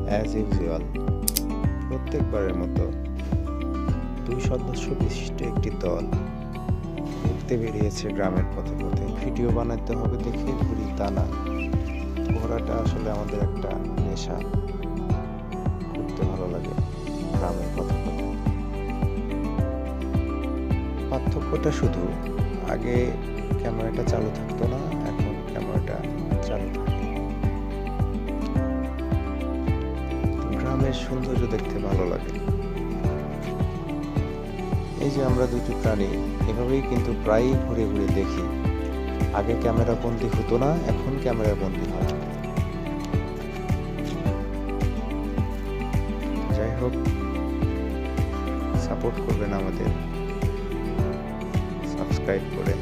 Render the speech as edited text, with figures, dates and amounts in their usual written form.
As usual প্রত্যেকবারের মতো 2 সদস্য বিশিষ্ট একটি দল ঘুরতে বেরিয়েছে গ্রামের পথে পথে। ভিডিও বানাতে হবে দেখে ঘুরি তা না, ঘোরাটা আসলে আমাদের একটা নেশা, ঘুরতে ভালো লাগে গ্রামের পথে পথে। পার্থক্যটা শুধু আগে ক্যামেরাটা চালু থাকতো না, এখন ক্যামেরাটা চালু থাকে। গ্রামের সৌন্দর্য দেখতে ভালো লাগে। এই যে আমরা দুটি প্রাণী এভাবেই কিন্তু প্রায়ই ঘুরে ঘুরে দেখি। আগে ক্যামেরা বন্দি হতো না, এখন ক্যামেরা বন্দি হয়। যাই হোক, সাপোর্ট করবেন আমাদের সাবস্ক্রাইব করে।